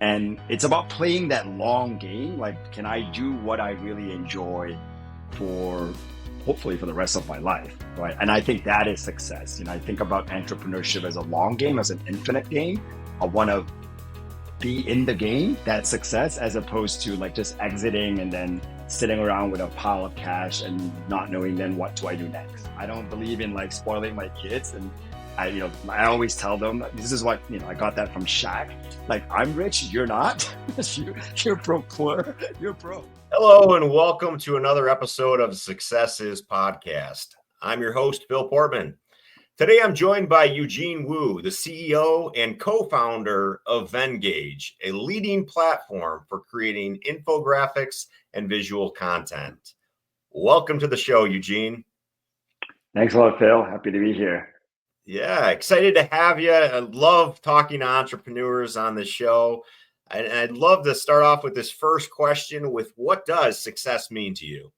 And it's about playing that long game. Like, can I do what I really enjoy for hopefully for the rest of my life, right? And I think that is success. I think about entrepreneurship as a long game, as an infinite game. I want to be in the game, that's success, as opposed to like just exiting and then sitting around with a pile of cash and not knowing then what do I do next. I don't believe in like spoiling my kids, and I always tell them this is what I got that from Shaq. Like, I'm rich, you're not. You're poor, you're broke. Hello and welcome to another episode of Success Is Podcast. I'm your host, Bill Portman. Today, I'm joined by Eugene Woo, the CEO and co-founder of Venngage, a leading platform for creating infographics and visual content. Welcome to the show, Eugene. Thanks a lot, Phil. Happy to be here. Yeah, excited to have you. I love talking to entrepreneurs on the show. And I'd love to start off with this first question with what does success mean to you?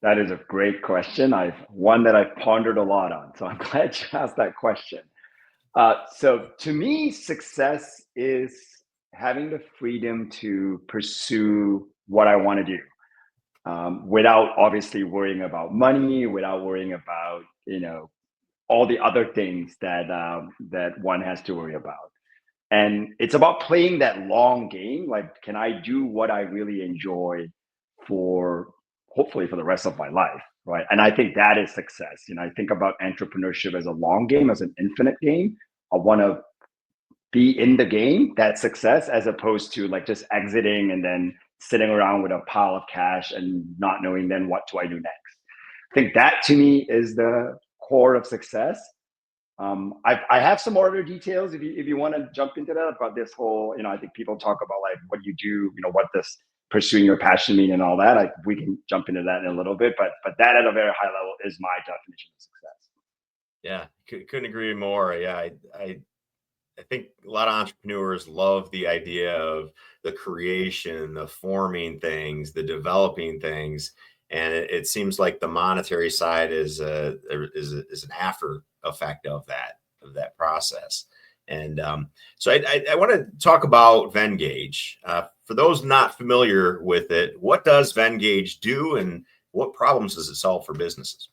That is a great question. One that I've pondered a lot on. So I'm glad you asked that question. So to me, success is having the freedom to pursue what I want to do without obviously worrying about money, without worrying about, all the other things that one has to worry about. And it's about playing that long game. Like, can I do what I really enjoy for hopefully for the rest of my life, right? And I think that is success. I think about entrepreneurship as a long game, as an infinite game. I want to be in the game, that's success, as opposed to like just exiting and then sitting around with a pile of cash and not knowing then what do I do next. I think that to me is the core of success. I have some more other details if you want to jump into that about this whole, I think people talk about like what you do, what this pursuing your passion mean and all that. Like, we can jump into that in a little bit, but that at a very high level is my definition of success. Yeah, couldn't agree more. Yeah, I think a lot of entrepreneurs love the idea of the creation, the forming things, the developing things, and it seems like the monetary side is an after effect of that process. And so I want to talk about Venngage. For those not familiar with it, what does Venngage do, and what problems does it solve for businesses?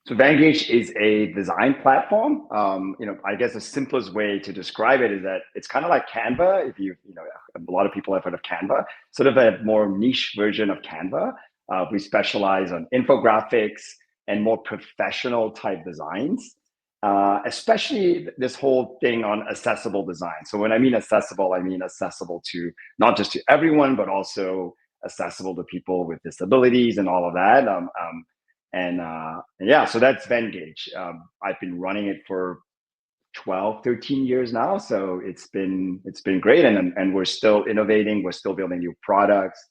So Venngage is a design platform. I guess the simplest way to describe it is that it's kind of like Canva. If a lot of people have heard of Canva, sort of a more niche version of Canva. We specialize on infographics and more professional type designs, especially this whole thing on accessible design. So when I mean accessible to not just to everyone, but also accessible to people with disabilities and all of that. So that's Venngage. I've been running it for 12, 13 years now. So it's been great. And we're still innovating. We're still building new products.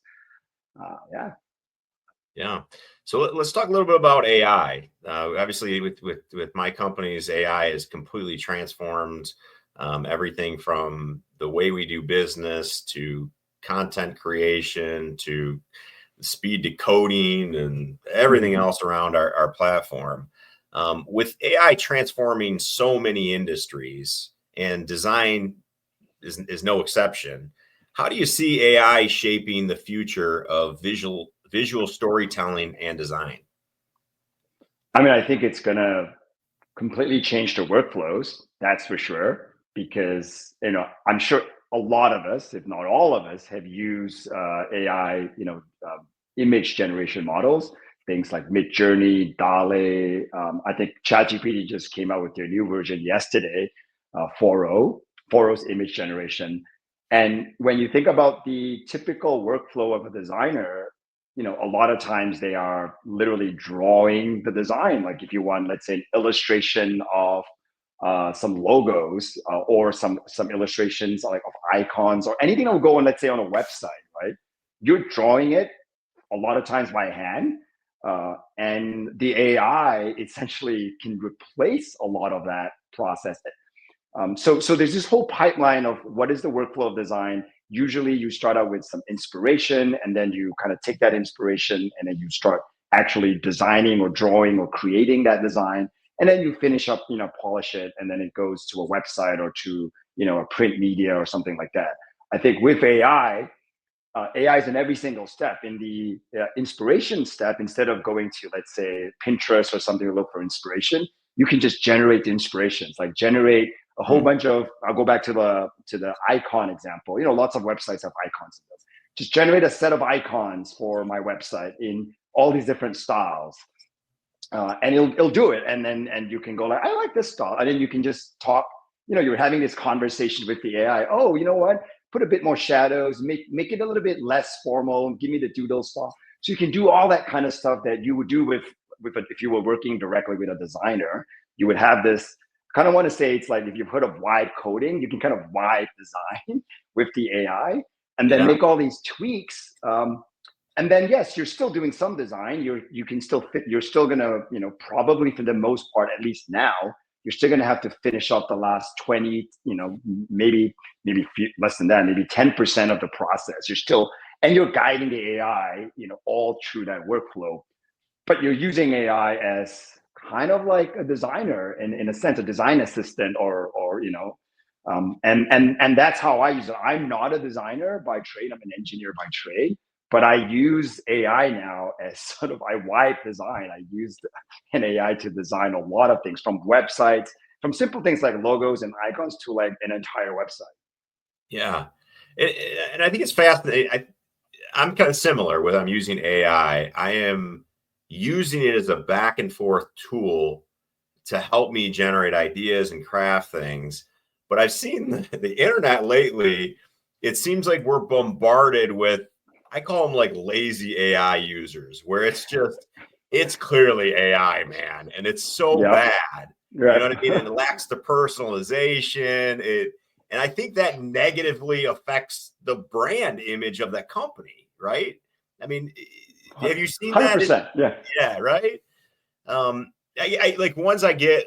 Yeah. So let's talk a little bit about AI. Obviously, with my company's AI has completely transformed everything from the way we do business to content creation to speed to coding and everything else around our platform. With AI transforming so many industries, and design is no exception, how do you see AI shaping the future of visual storytelling and design? I think it's going to completely change the workflows, that's for sure, because I'm sure a lot of us, if not all of us, have used AI, image generation models, things like Midjourney, DALL-E. I think ChatGPT just came out with their new version yesterday, 4.0's image generation. And when you think about the typical workflow of a designer, a lot of times they are literally drawing the design. Like, if you want, let's say, an illustration of some logos or some illustrations like of icons or anything that will go on, let's say, on a website, right? You're drawing it a lot of times by hand, and the AI essentially can replace a lot of that process. So there's this whole pipeline of what is the workflow of design. Usually you start out with some inspiration, and then you kind of take that inspiration and then you start actually designing or drawing or creating that design. And then you finish up, polish it, and then it goes to a website or to a print media or something like that. I think with AI, AI is in every single step. In the inspiration step, instead of going to, let's say, Pinterest or something to look for inspiration, you can just generate the inspirations, like generate a whole bunch of, I'll go back to the icon example. Lots of websites have icons. Just generate a set of icons for my website in all these different styles. And it'll do it. And you can go like, I like this style. And then you can just talk, you're having this conversation with the AI. Oh, you know what? Put a bit more shadows, make it a little bit less formal, give me the doodle stuff. So you can do all that kind of stuff that you would do with if you were working directly with a designer. You would have this, kind of want to say, it's like if you've heard of vibe coding, you can kind of vibe design with the AI and then make all these tweaks. And then, yes, you're still doing some design. You can still fit. You're still gonna, probably for the most part, at least now, you're still gonna have to finish off the last 20, maybe less than that, maybe 10% of the process. And you're guiding the AI, all through that workflow. But you're using AI as kind of like a designer, in a sense, a design assistant, and that's how I use it. I'm not a designer by trade. I'm an engineer by trade. But I use AI now as sort of, I wipe design. I used an AI to design a lot of things, from websites, from simple things like logos and icons to like an entire website. Yeah. And I think it's fascinating. I'm kind of similar with, I'm using AI. I am using it as a back and forth tool to help me generate ideas and craft things. But I've seen the internet lately, it seems like we're bombarded with, I call them like lazy AI users, where it's clearly AI, man. And it's so bad. Right. You know what I mean? And it lacks the personalization. And I think that negatively affects the brand image of that company, right? I mean, have you seen 100%, that? Yeah, right. I like, ones I get,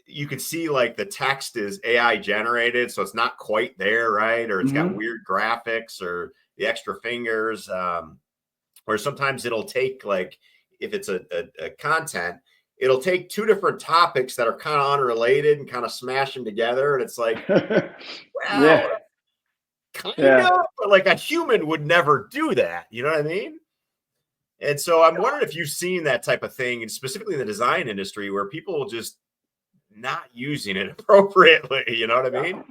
you could see like the text is AI generated, so it's not quite there, right? Or it's got weird graphics or the extra fingers, or sometimes it'll take, like, if it's a content, it'll take two different topics that are kind of unrelated and kind of smash them together. And it's like, wow, kind of, but like a human would never do that. You know what I mean? And so I'm wondering if you've seen that type of thing, and specifically in the design industry, where people will just not using it appropriately. You know what I mean?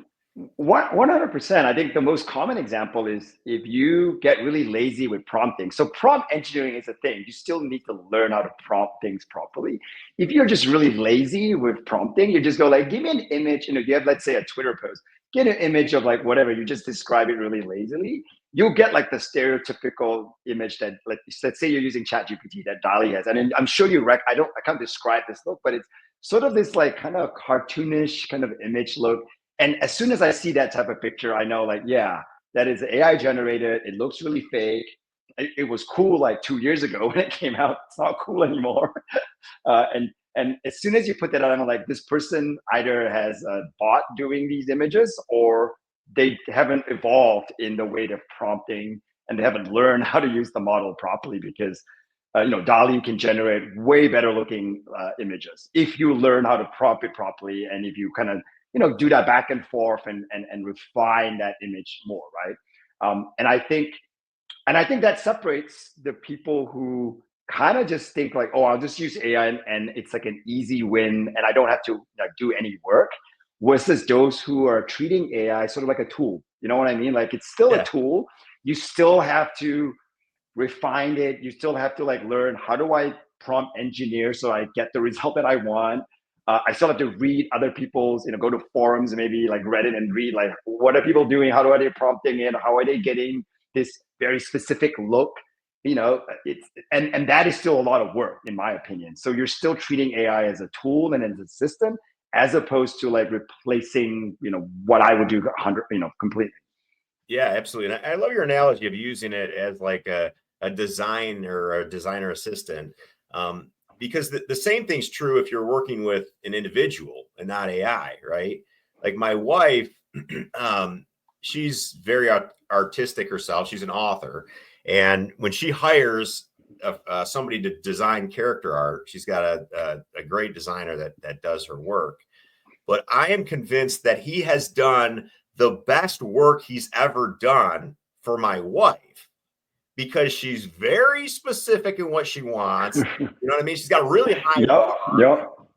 100%. I think the most common example is if you get really lazy with prompting. So prompt engineering is a thing. You still need to learn how to prompt things properly. If you're just really lazy with prompting, you just go like, give me an image. You have, let's say, a Twitter post. Get an image of like whatever. You just describe it really lazily. You'll get like the stereotypical image that, let's say you're using ChatGPT that DALL-E has. And I'm sure I can't describe this look, but it's sort of this like kind of cartoonish kind of image look. And as soon as I see that type of picture, I know, like, yeah, that is AI generated. It looks really fake. It was cool like 2 years ago when it came out. It's not cool anymore. And as soon as you put that out, I'm like, this person either has a bot doing these images, or they haven't evolved in the way they're prompting, and they haven't learned how to use the model properly, because DALL-E can generate way better looking images if you learn how to prompt it properly, and if you kind of do that back and forth and refine that image more, right? And I think that separates the people who kind of just think like, oh, I'll just use AI and it's like an easy win and I don't have to do any work, versus those who are treating AI sort of like a tool. You know what I mean? Like, it's still a tool. You still have to refine it. You still have to like learn, how do I prompt engineer so I get the result that I want? I still have to read other people's, go to forums, maybe like Reddit, and read like, what are people doing? How are they prompting it? How are they getting this very specific look? And that is still a lot of work, in my opinion. So you're still treating AI as a tool and as a system, as opposed to like replacing, what I would do completely. Yeah, absolutely. And I love your analogy of using it as like a design or a designer assistant. Because the same thing's true if you're working with an individual and not AI, right? Like my wife, she's very artistic herself. She's an author. And when she hires somebody to design character art, she's got a great designer that does her work. But I am convinced that he has done the best work he's ever done for my wife, because she's very specific in what she wants. You know what I mean? She's got a really high bar,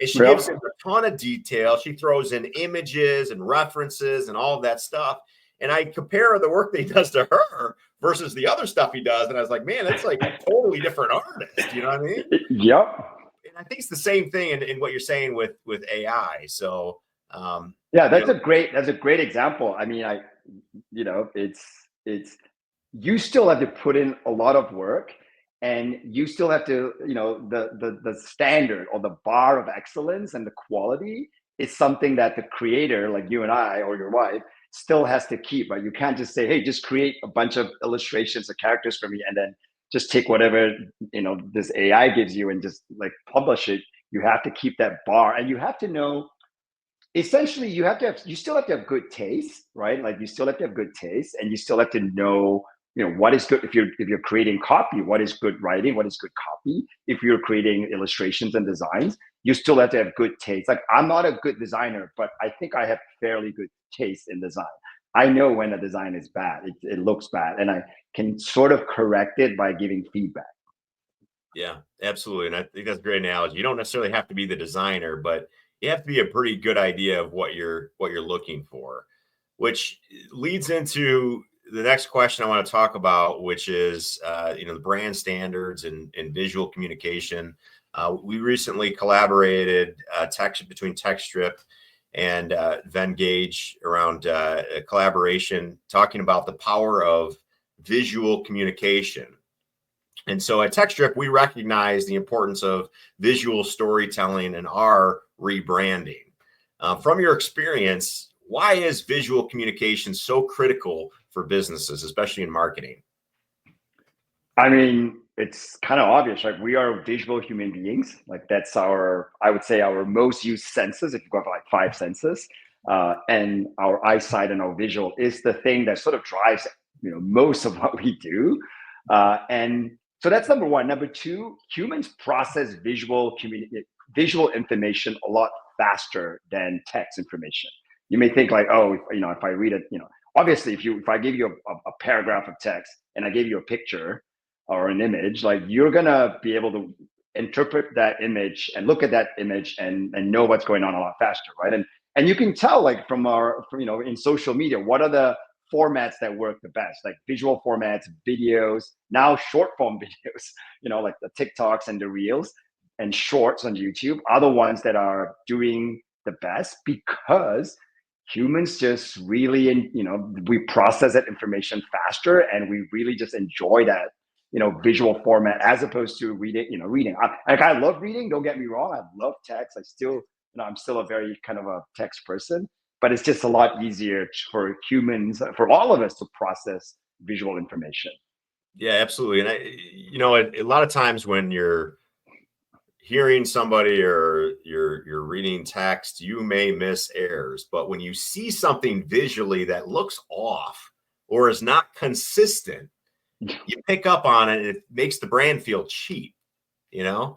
and she gives him a ton of detail. She throws in images and references and all of that stuff. And I compare the work that he does to her versus the other stuff he does. And I was like, man, that's like a totally different artist. You know what I mean? Yep. And I think it's the same thing in what you're saying with AI. So yeah, that's a great example. I mean, it's you still have to put in a lot of work, and you still have to, the standard or the bar of excellence and the quality is something that the creator, like you and I or your wife, still has to keep, right? You can't just say, hey, just create a bunch of illustrations or characters for me and then just take whatever, this AI gives you and just like publish it. You have to keep that bar, and you have to know, essentially you still have to have good taste, right? Like you still have to have good taste, and you still have to know, what is good. If you're creating copy, what is good writing, what is good copy. If you're creating illustrations and designs, you still have to have good taste. Like, I'm not a good designer, but I think I have fairly good taste in design. I know when a design is bad, it looks bad, and I can sort of correct it by giving feedback. Yeah, absolutely. And I think that's a great analogy. You don't necessarily have to be the designer, but you have to be a pretty good idea of what you're looking for, which leads into the next question I want to talk about, which is the brand standards and visual communication. We recently collaborated between TechStrip and Venngage around a collaboration talking about the power of visual communication. And so at TechStrip, we recognize the importance of visual storytelling in our rebranding. From your experience, why is visual communication so critical for businesses, especially in marketing? I mean, it's kind of obvious, right? We are visual human beings. Like, that's I would say, our most used senses. If you go for like 5 senses, and our eyesight and our visual is the thing that sort of drives, most of what we do. And so that's number one. Number two, humans process visual information a lot faster than text information. You may think like, oh, if I read it, obviously, if I give you a paragraph of text and I gave you a picture or an image, like, you're gonna be able to interpret that image and look at that image and know what's going on a lot faster, right? And you can tell, like, from in social media, what are the formats that work the best, like visual formats, videos, now short form videos, like the TikToks and the Reels and Shorts on YouTube are the ones that are doing the best, because humans just really, we process that information faster, and we really just enjoy that, visual format, as opposed to reading. I love reading, don't get me wrong. I love text. I'm still a very kind of a text person, but it's just a lot easier for humans, for all of us, to process visual information. Yeah, absolutely. And a lot of times when you're hearing somebody or you're reading text, you may miss errors, but when you see something visually that looks off or is not consistent, you pick up on it. It makes the brand feel cheap, and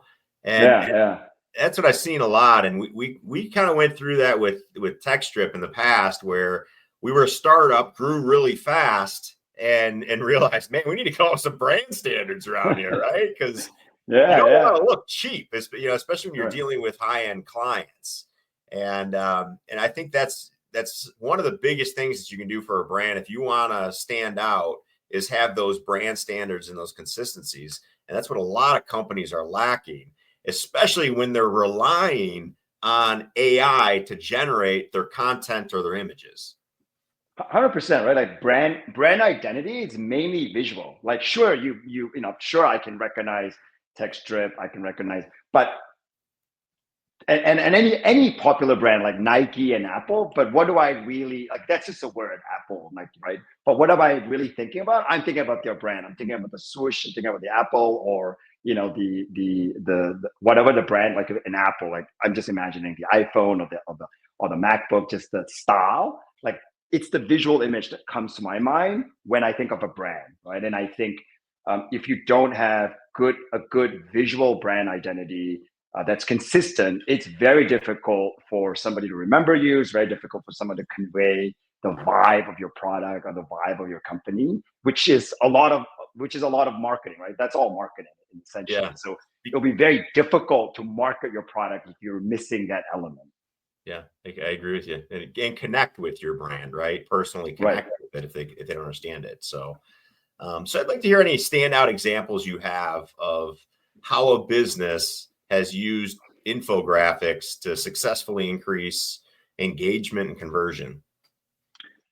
that's what I've seen a lot. And we kind of went through that with TechStrip in the past, where we were a startup, grew really fast, and realized, man, we need to come up with some brand standards around here, right? Because you don't want to look cheap, especially when you're dealing with high-end clients. And I think that's one of the biggest things that you can do for a brand if you want to stand out, is have those brand standards and those consistencies. And that's what a lot of companies are lacking, especially when they're relying on AI to generate their content or their images. 100%, right? Like, brand identity is mainly visual. Like, sure, sure, I can recognize TechStrip, I can recognize, but and any popular brand like Nike and Apple, but what do I really like? That's just a word, Apple, Nike, right? But what am I really thinking about? I'm thinking about their brand. I'm thinking about the swoosh. I'm thinking about the Apple, or the whatever the brand, like an Apple. Like, I'm just imagining the iPhone or the MacBook, just the style. Like, it's the visual image that comes to my mind when I think of a brand, right? And I think if you don't have a good visual brand identity that's consistent, it's very difficult for somebody to remember you. It's very difficult for someone to convey the vibe of your product or the vibe of your company, which is a lot of marketing, right? That's all marketing essentially. Yeah. So it'll be very difficult to market your product if you're missing that element. Yeah, I agree with you. And connect with your brand, right? Personally Right. connect with it if they don't understand it. So, so I'd like to hear any standout examples you have of how a business has used infographics to successfully increase engagement and conversion.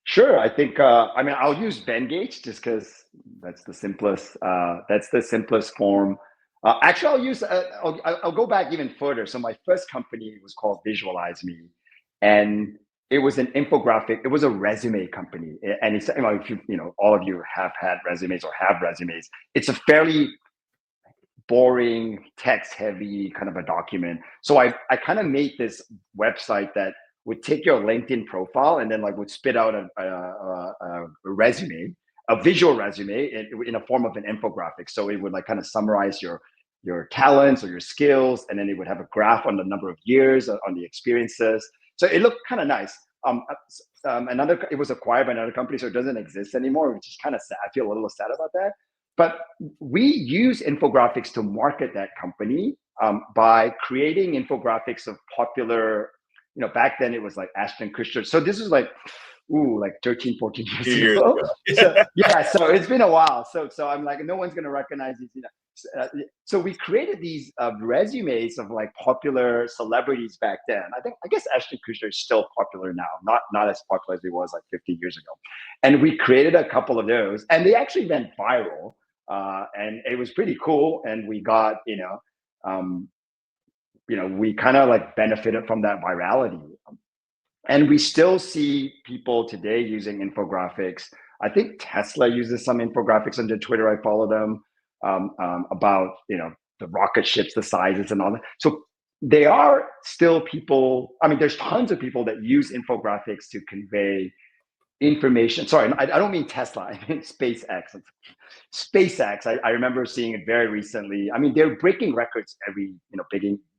Sure. I think, I'll use Venngage just because that's the simplest, form. Actually, I'll go back even further. So my first company was called Visualize Me, and it was an infographic. It was a resume company. And it's, if all of you have had resumes or have resumes, it's a fairly boring, text heavy kind of a document. So I kind of made this website that would take your LinkedIn profile and then would spit out a resume, a visual resume in a form of an infographic. So it would kind of summarize your talents or your skills, and then it would have a graph on the number of years, on the experiences. So it looked kind of nice. It was acquired by another company, so it doesn't exist anymore, which is kind of sad. I feel a little sad about that. But we use infographics to market that company by creating infographics of popular, back then it was like Ashton Kutcher. So this is like 13, 14 years ago. So it's been a while. So I'm like, no one's going to recognize these. So we created these resumes of popular celebrities back then. I guess Ashton Kutcher is still popular now, not as popular as he was 50 years ago. And we created a couple of those, and they actually went viral. And it was pretty cool. And we got, we kind of benefited from that virality. And we still see people today using infographics. I think Tesla uses some infographics on their Twitter. I follow them about, the rocket ships, the sizes and all that. So they are still people. There's tons of people that use infographics to convey information. Sorry, I don't mean Tesla. I mean SpaceX. I remember seeing it very recently. They're breaking records every,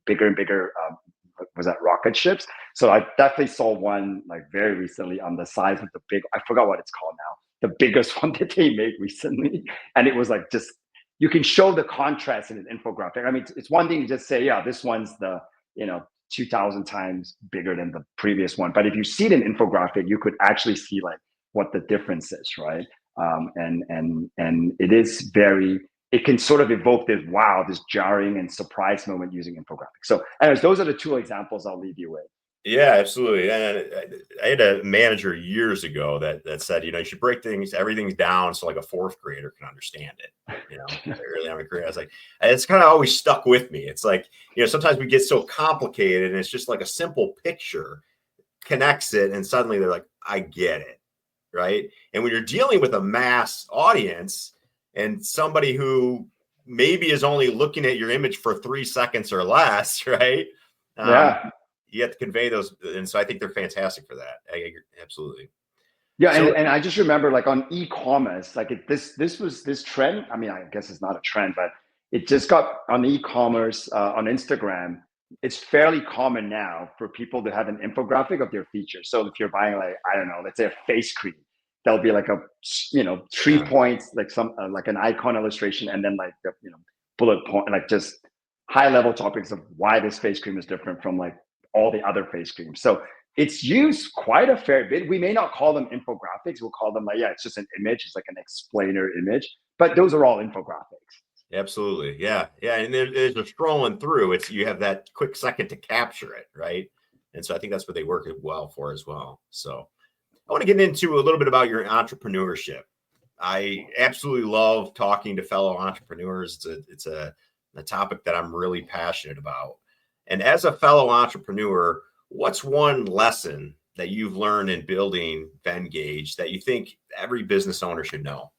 bigger and bigger. Was that rocket ships? So I definitely saw one very recently on the size of the big. I forgot what it's called now. The biggest one that they made recently, and it was just you can show the contrast in an infographic. It's one thing to just say, yeah, this one's the 2,000 times bigger than the previous one. But if you see it in infographic, you could actually see what the difference is, right? And it is it can sort of evoke this jarring and surprise moment using infographics. So anyways, those are the two examples I'll leave you with. Yeah, absolutely. And I had a manager years ago that said, you should break everything's down so a fourth grader can understand it. Early on in career, I was like, it's kind of always stuck with me. It's sometimes we get so complicated, and it's just a simple picture connects it, and suddenly they're like, I get it, right? And when you're dealing with a mass audience and somebody who maybe is only looking at your image for 3 seconds or less, right? Yeah. You have to convey those, and so I think they're fantastic for that. I agree, absolutely. Yeah, so, and I just remember on e-commerce, this trend. I guess it's not a trend, but it just got on e-commerce on Instagram. It's fairly common now for people to have an infographic of their features. So if you're buying I don't know, let's say a face cream, there'll be a 3 points, some an icon illustration, and then bullet point, just high level topics of why this face cream is different from all the other face creams. So it's used quite a fair bit. We may not call them infographics. We'll call them it's just an image. It's an explainer image, but those are all infographics. Absolutely. Yeah. And there's a scrolling through. You have that quick second to capture it, right? And so I think that's what they work well for as well. So I want to get into a little bit about your entrepreneurship. I absolutely love talking to fellow entrepreneurs. It's a topic that I'm really passionate about. And as a fellow entrepreneur, what's one lesson that you've learned in building Venngage that you think every business owner should know?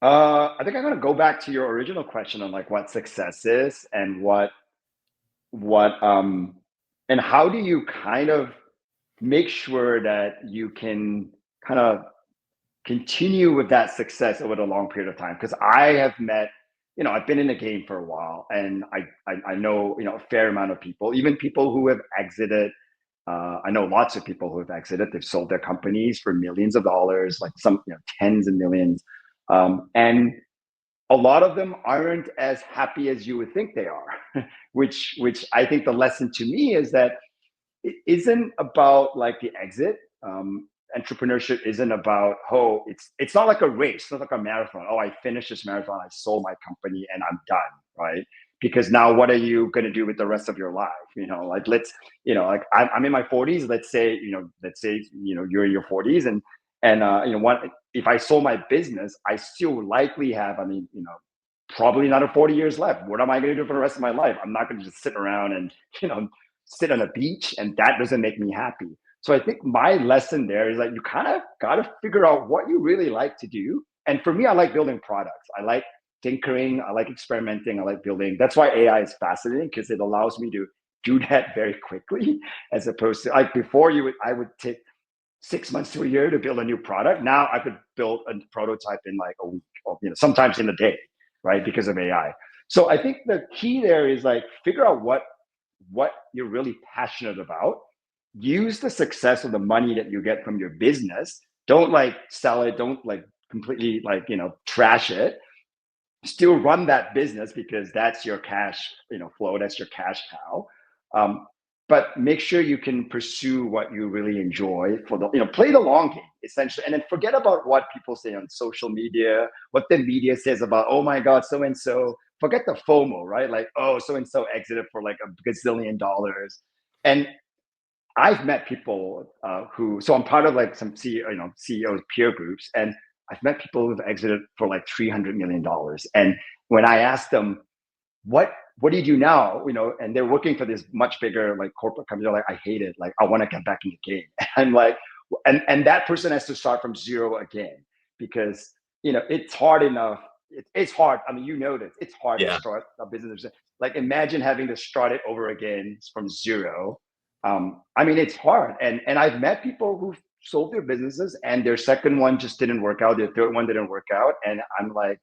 I think I'm going to go back to your original question on what success is and and how do you kind of make sure that you can kind of continue with that success over a long period of time. Because I have met, I've been in the game for a while, and I know, a fair amount of people, even people who have exited I know lots of people who have exited. They've sold their companies for millions of dollars, like some, tens of millions. And a lot of them aren't as happy as you would think they are, which I think the lesson to me is that it isn't about like the exit. Entrepreneurship isn't about, it's not like a race, it's not like a marathon. Oh, I finished this marathon, I sold my company and I'm done, right? Because now what are you going to do with the rest of your life? Like like I'm in my 40s. Let's say you're in your 40s, and what if I sold my business? I still likely have, probably another 40 years left. What am I going to do for the rest of my life? I'm not going to just sit around and sit on a beach, and that doesn't make me happy. So I think my lesson there is like you kind of got to figure out what you really like to do. And for me, I like building products. I like tinkering. I like experimenting. I like building. That's why AI is fascinating, because it allows me to do that very quickly, as opposed to like before I would take 6 months to a year to build a new product. Now I could build a prototype in like a week, or sometimes in a day, right? Because of AI. So I think the key there is like figure out what you're really passionate about. Use the success of the money that you get from your business. Don't like sell it. Don't like completely like trash it. Still run that business, because that's your cash flow. That's your cash cow. But make sure you can pursue what you really enjoy for the play the long game, essentially, and then forget about what people say on social media, what the media says about, oh my god, so and so. Forget the FOMO, right? Like, oh, so and so exited for like a gazillion dollars. And I've met people so I'm part of like some CEOs peer groups, and I've met people who've exited for like $300 million. And when I ask them, what do you do now? And they're working for this much bigger like corporate company. They're like, I hate it. Like, I want to get back in the game. And I'm like, and that person has to start from zero again, because it's hard enough. It's hard. I mean, this. It's hard to start a business. Like, imagine having to start it over again from zero. It's hard. And I've met people who've sold their businesses, and their second one just didn't work out. Their third one didn't work out. And I'm like,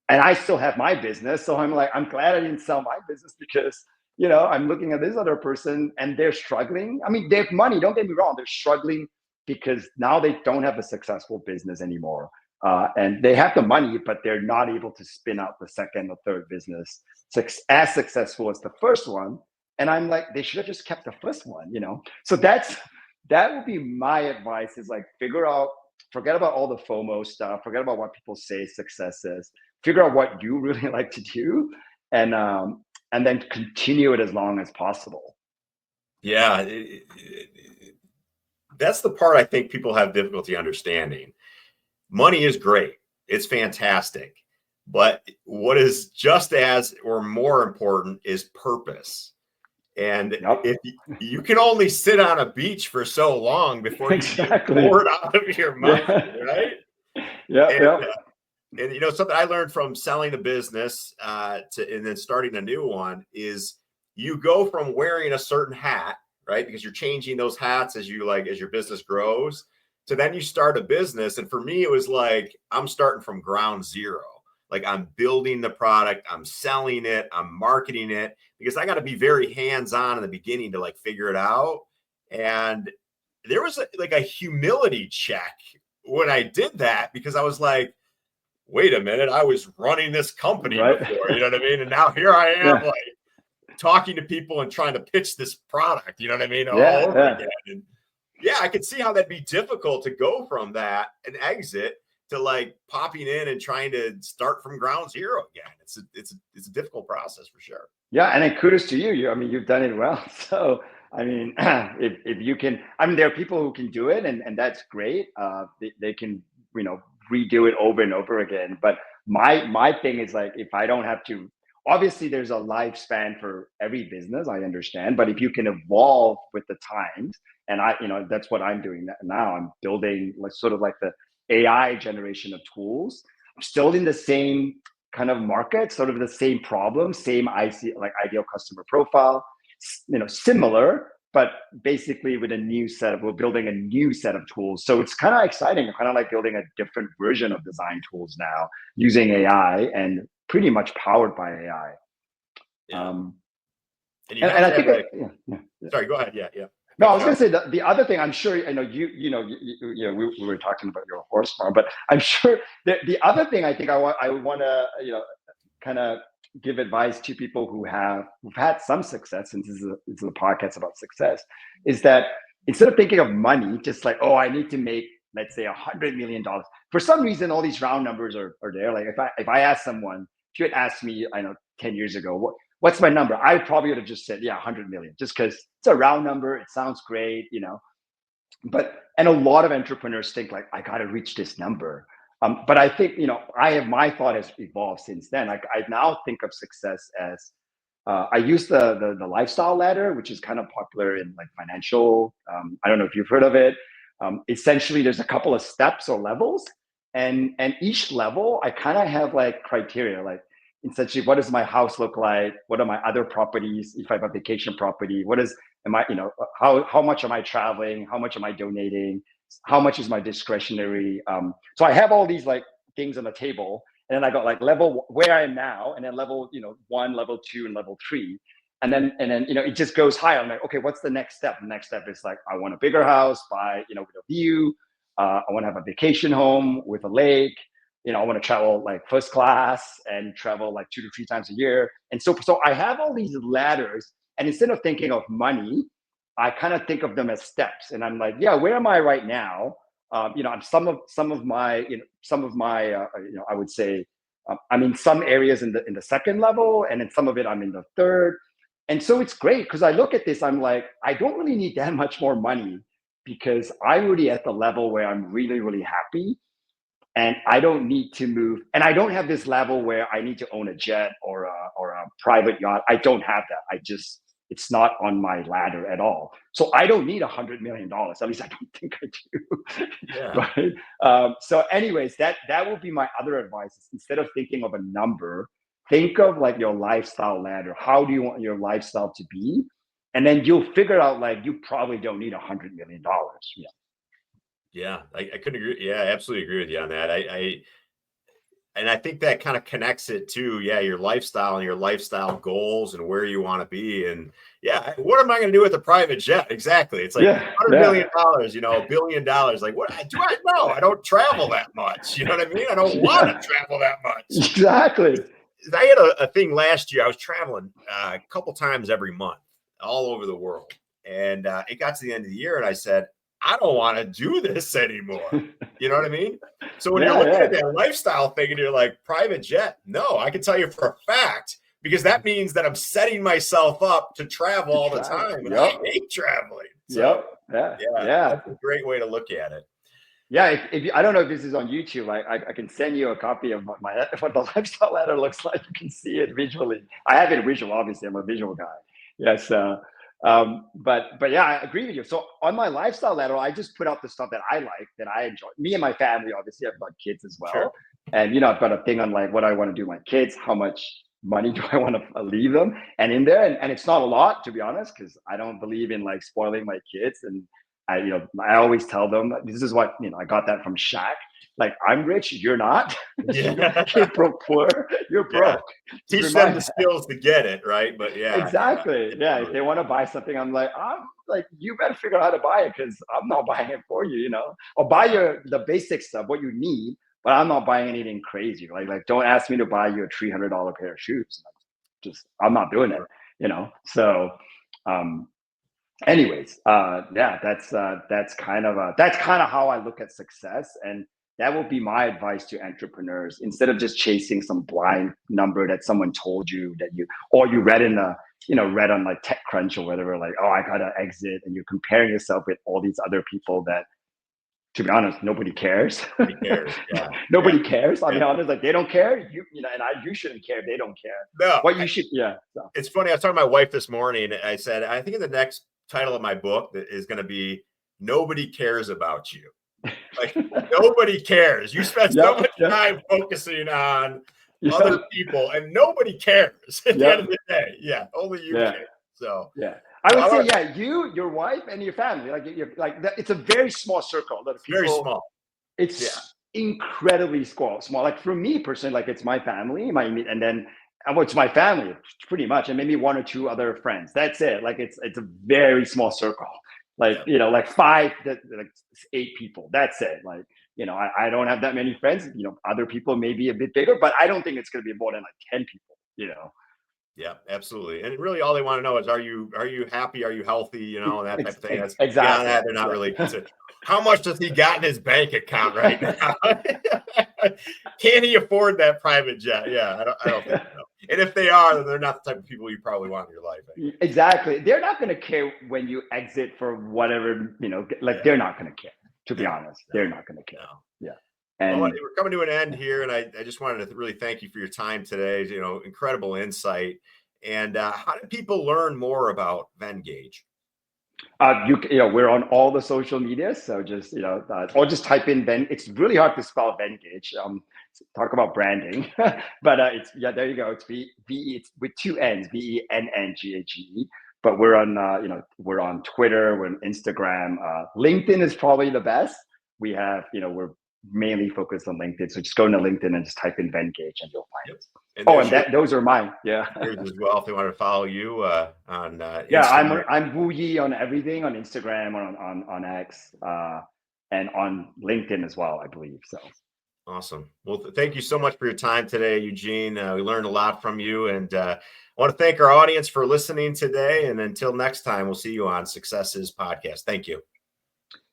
and I still have my business. So I'm like, I'm glad I didn't sell my business, because, I'm looking at this other person and they're struggling. I mean, they have money, don't get me wrong. They're struggling because now they don't have a successful business anymore. And they have the money, but they're not able to spin out the second or third business as successful as the first one. And I'm like, they should have just kept the first one, So that would be my advice, is like, forget about all the FOMO stuff, forget about what people say success is, figure out what you really like to do, and then continue it as long as possible. Yeah, that's the part I think people have difficulty understanding. Money is great. It's fantastic. But what is just as or more important is purpose. And if you can only sit on a beach for so long before you get bored out of your mind, right? And something I learned from selling a business and then starting a new one is you go from wearing a certain hat, right? Because you're changing those hats as your business grows, to then you start a business. And for me, it was like, I'm starting from ground zero. Like, I'm building the product, I'm selling it, I'm marketing it, because I got to be very hands-on in the beginning to like figure it out. And there was a humility check when I did that, because I was like, wait a minute, I was running this company before, you know what I mean? And now here I am like talking to people and trying to pitch this product, you know what I mean? All over again. And I could see how that'd be difficult to go from that and exit to like popping in and trying to start from ground zero again. It's a difficult process for sure. Yeah. And then kudos to you. You've done it well. So, if you can, there are people who can do it, and that's great. They can, redo it over and over again. But my thing is like, if I don't have to, obviously there's a lifespan for every business, I understand, but if you can evolve with the times, and that's what I'm doing now. I'm building like sort of like the AI generation of tools. I'm still in the same kind of market, sort of the same problem, same ideal customer profile, similar, but basically with we're building a new set of tools. So it's kind of exciting, kind of like building a different version of design tools now using AI, and pretty much powered by AI. Yeah. And I think sorry, go ahead. Yeah. No, I was going to say that the other thing, I'm sure, I know we were talking about your horse farm, but I'm sure that the other thing I think I want to, kind of give advice to people who've had some success, since this is a podcast about success, is that instead of thinking of money, just like, oh, I need to make, let's say, $100 million. For some reason, all these round numbers are there. Like if I ask someone, if you had asked me, I know 10 years ago, what's my number? I probably would have just said, yeah, 100 million, just because it's a round number. It sounds great, and a lot of entrepreneurs think like, I got to reach this number. But I think, my thought has evolved since then. Like I now think of success as, I use the lifestyle ladder, which is kind of popular in like financial. I don't know if you've heard of it. Essentially, there's a couple of steps or levels, and each level I kind of have like criteria, like essentially, what does my house look like? What are my other properties? If I have a vacation property, how much am I traveling? How much am I donating? How much is my discretionary? So I have all these like things on the table, and then I got like level where I am now, and then level 1, level 2, and level 3, and then it just goes higher. I'm like, okay, what's the next step? The next step is like, I want a bigger house with a view. I want to have a vacation home with a lake. I want to travel like first class and travel like 2 to 3 times a year. And so I have all these ladders, and instead of thinking of money, I kind of think of them as steps. And I'm like, yeah, where am I right now? I'm some of my I would say, I'm in some areas in the second level, and in some of it I'm in the third. And so it's great because I look at this, I'm like, I don't really need that much more money, because I'm already at the level where I'm really, really happy. And I don't need to move. And I don't have this level where I need to own a jet or a private yacht. I don't have that. It's not on my ladder at all. So I don't need $100 million. At least I don't think I do. Yeah. Right. So anyways, that will be my other advice. Instead of thinking of a number, think of like your lifestyle ladder. How do you want your lifestyle to be? And then you'll figure out like, you probably don't need $100 million. Yeah. Yeah, I couldn't agree. Yeah, I absolutely agree with you on that. And I think that kind of connects it to, your lifestyle and your lifestyle goals and where you want to be. And what am I going to do with a private jet? Exactly. It's like $100 million, $1 billion. Like, what do I know? I don't travel that much. You know what I mean? I don't want to travel that much. Exactly. I had a thing last year. I was traveling a couple times every month all over the world. And it got to the end of the year, and I said, I don't want to do this anymore. You know what I mean? So when you're looking at that lifestyle thing and you're like, private jet, no, I can tell you for a fact, because that means that I'm setting myself up to travel all the time. And I hate traveling. So, that's a great way to look at it. Yeah, if I don't know if this is on YouTube, I can send you a copy of what the lifestyle ladder looks like. You can see it visually. I have it visual, obviously. I'm a visual guy. Yes. But yeah, I agree with you. So on my lifestyle ladder, I just put out the stuff that I like, that I enjoy. Me and my family, obviously, I've got kids as well. Sure. And, I've got a thing on like what I want to do with my kids, how much money do I want to leave them? And in there, and it's not a lot, to be honest, because I don't believe in like spoiling my kids. And I always tell them, this is what, I got that from Shaq. Like, I'm rich, you're not. You're broke, poor. You're broke. Teach them the skills to get it, right? But exactly. Yeah. If they want to buy something, I'm like, you better figure out how to buy it, because I'm not buying it for you. I'll buy the basic stuff, what you need, but I'm not buying anything crazy. Like don't ask me to buy you a $300 pair of shoes. I'm not doing it. So, anyways, that's kind of how I look at success. And that will be my advice to entrepreneurs. Instead of just chasing some blind number that someone told you or you read read on like TechCrunch or whatever, like, oh, I gotta exit, and you're comparing yourself with all these other people that, to be honest, nobody cares. Nobody cares. Yeah. Nobody cares. I'll be honest, like, they don't care. You shouldn't care. They don't care. No. What you should, yeah. So. It's funny. I was talking to my wife this morning. I said, I think in the next title of my book is going to be "Nobody Cares About You." Like, nobody cares. You spend so much time focusing on other people, and nobody cares at the end of the day. Yeah, only you care. So I would say, you, your wife, and your family. Like that. It's a very small circle. That people, very small. It's incredibly small. Like for me personally, like it's my family, and then it's my family pretty much, and maybe 1 or 2 other friends. That's it. Like it's a very small circle. like, like 5, like 8 people. That's it. Like, I don't have that many friends. Other people may be a bit bigger, but I don't think it's going to be more than like 10 people, Yeah, absolutely. And really all they want to know is, are you happy? Are you healthy? And that type of thing. That's exactly. beyond that, they're not really concerned. How much does he got in his bank account right now? Can he afford that private jet? Yeah, I don't think so. And if they are, then they're not the type of people you probably want in your life. Exactly. They're not going to care when you exit for whatever, they're not going to care, to be honest. They're not going to care. Yeah. And well, we're coming to an end here, and I just wanted to really thank you for your time today. Incredible insight. And how do people learn more about Venngage? We're on all the social media, so just or just type in Ven. It's really hard to spell Venngage. Talk about branding, but it's there you go. It's it's with 2 N's, Venngage. But we're on we're on Twitter, we're on Instagram. LinkedIn is probably the best. We have we're mainly focused on LinkedIn, so just go into LinkedIn and just type in Venngage and you'll find it. And those are mine. Yeah. Yours as well. If they want to follow you on Instagram. I'm Woo Yi on everything, on Instagram, on X, and on LinkedIn as well, I believe. So awesome. Well, thank you so much for your time today, Eugene. We learned a lot from you, and I want to thank our audience for listening today. And until next time, we'll see you on Successes Podcast. Thank you.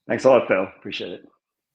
Thanks a lot, Phil. Appreciate it.